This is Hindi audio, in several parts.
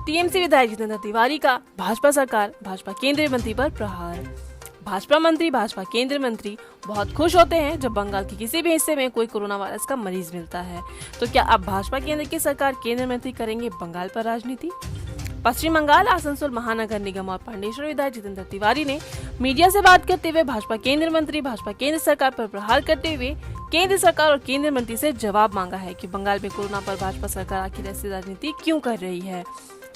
टीएमसी विधायक जितेंद्र तिवारी का भाजपा सरकार भाजपा केंद्रीय मंत्री पर प्रहार। भाजपा मंत्री भाजपा केंद्रीय मंत्री बहुत खुश होते हैं जब बंगाल के किसी भी हिस्से में कोई कोरोना वायरस का मरीज मिलता है। तो क्या अब भाजपा केंद्र की सरकार केंद्रीय मंत्री करेंगे बंगाल पर राजनीति? पश्चिम बंगाल आसनसोल महानगर निगम और पांडेश्वर विधायक जितेंद्र तिवारी ने मीडिया से बात करते हुए भाजपा केंद्रीय मंत्री भाजपा केंद्र सरकार पर प्रहार करते हुए केंद्र सरकार और केंद्रीय मंत्री से जवाब मांगा है कि बंगाल में कोरोना पर भाजपा सरकार आखिर ऐसी राजनीति क्यों कर रही है।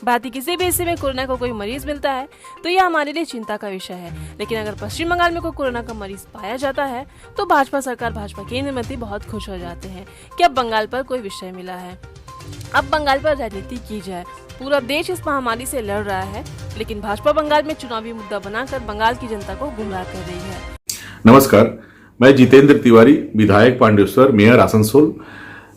भारत किसी भी हिस्से में कोरोना को कोई मरीज मिलता है तो यह हमारे लिए चिंता का विषय है, लेकिन अगर पश्चिम बंगाल में कोई कोरोना का मरीज पाया जाता है तो भाजपा सरकार भाजपा केंद्रीय मंत्री बहुत खुश हो जाते हैं कि अब बंगाल पर कोई विषय मिला है, अब बंगाल पर राजनीति की जाए। पूरा देश इस महामारी से लड़ रहा है, लेकिन भाजपा बंगाल में चुनावी मुद्दा बनाकर बंगाल की जनता को गुमराह कर रही है। नमस्कार, मैं जितेंद्र तिवारी, विधायक पांडेश्वर, मेयर आसनसोल।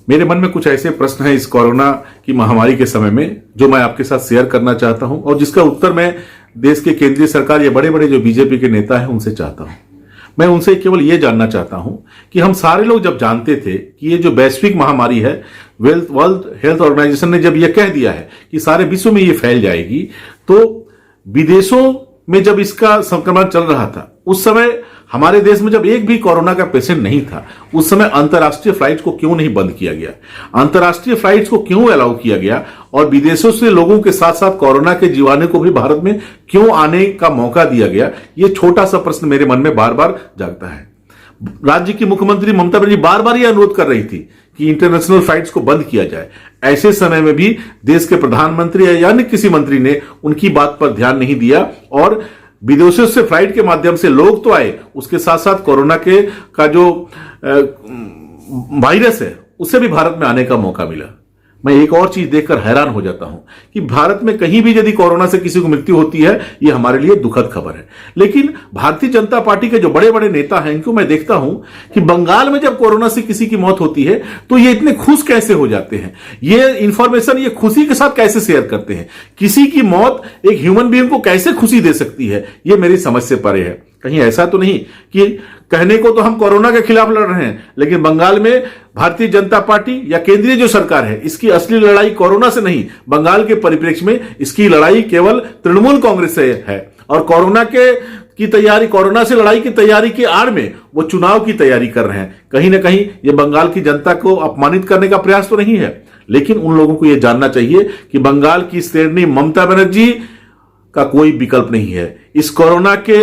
मेरे मन में कुछ ऐसे प्रश्न हैं इस कोरोना की महामारी के समय में जो मैं आपके साथ शेयर करना चाहता हूं और जिसका उत्तर मैं देश के केंद्रीय सरकार या बड़े बड़े जो बीजेपी के नेता हैं उनसे चाहता हूं। मैं उनसे केवल ये जानना चाहता हूं कि हम सारे लोग जब जानते थे कि ये जो वैश्विक महामारी है, वर्ल्ड हेल्थ ऑर्गेनाइजेशन ने जब यह कह दिया है कि सारे विश्व में ये फैल जाएगी, तो विदेशों में जब इसका संक्रमण चल रहा था उस समय हमारे देश में जब एक भी कोरोना का पेशेंट नहीं था, उस समय अंतर्राष्ट्रीय फ्लाइट्स को क्यों नहीं बंद किया गया? अंतर्राष्ट्रीय फ्लाइट्स को क्यों अलाउ किया गया और विदेशों से लोगों के साथ साथ कोरोना के जीवाणु को भी भारत में क्यों आने का मौका दिया गया? ये छोटा सा प्रश्न मेरे मन में बार बार जागता है। राज्य की मुख्यमंत्री ममता बनर्जी बार बार यह अनुरोध कर रही थी कि इंटरनेशनल फ्लाइट्स को बंद किया जाए। ऐसे समय में भी देश के प्रधानमंत्री या अन्य किसी मंत्री ने उनकी बात पर ध्यान नहीं दिया और विदेशों से फ्लाइट के माध्यम से लोग तो आए, उसके साथ साथ कोरोना का जो वायरस है उसे भी भारत में आने का मौका मिला। मैं एक और चीज देखकर हैरान हो जाता हूं कि भारत में कहीं भी यदि कोरोना से किसी को मृत्यु होती है, यह हमारे लिए दुखद खबर है, लेकिन भारतीय जनता पार्टी के जो बड़े बड़े नेता हैं इनको मैं देखता हूं कि बंगाल में जब कोरोना से किसी की मौत होती है तो ये इतने खुश कैसे हो जाते हैं, ये इंफॉर्मेशन ये खुशी के साथ कैसे शेयर करते हैं। किसी की मौत एक ह्यूमन बीइंग को कैसे खुशी दे सकती है, ये मेरी समझ से परे है। कहीं ऐसा तो नहीं कि कहने को तो हम कोरोना के खिलाफ लड़ रहे हैं, लेकिन बंगाल में भारतीय जनता पार्टी या केंद्रीय जो सरकार है इसकी असली लड़ाई कोरोना से नहीं, बंगाल के परिप्रेक्ष्य में इसकी लड़ाई केवल तृणमूल कांग्रेस से है और कोरोना से लड़ाई की तैयारी के आड़ में वो चुनाव की तैयारी कर रहे हैं। कहीं ना कहीं ये बंगाल की जनता को अपमानित करने का प्रयास तो नहीं है, लेकिन उन लोगों को यह जानना चाहिए कि बंगाल की शेरनी ममता बनर्जी का कोई विकल्प नहीं है। इस कोरोना के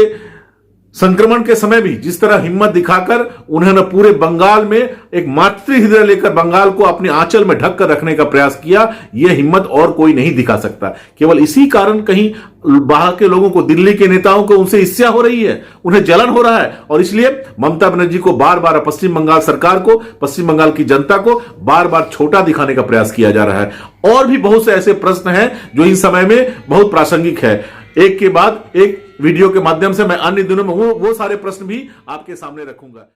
संक्रमण के समय भी जिस तरह हिम्मत दिखाकर उन्होंने पूरे बंगाल में एक मातृ हृदय लेकर बंगाल को अपने आंचल में ढक कर रखने का प्रयास किया, यह हिम्मत और कोई नहीं दिखा सकता। केवल इसी कारण कहीं बाहर के लोगों को, दिल्ली के नेताओं को उनसे ईर्ष्या हो रही है, उन्हें जलन हो रहा है और इसलिए ममता बनर्जी को बार बार पश्चिम बंगाल सरकार को, पश्चिम बंगाल की जनता को बार बार छोटा दिखाने का प्रयास किया जा रहा है। और भी बहुत से ऐसे प्रश्न हैं जो इन समय में बहुत प्रासंगिक है। एक के बाद एक वीडियो के माध्यम से मैं अन्य दिनों में वो सारे प्रश्न भी आपके सामने रखूंगा।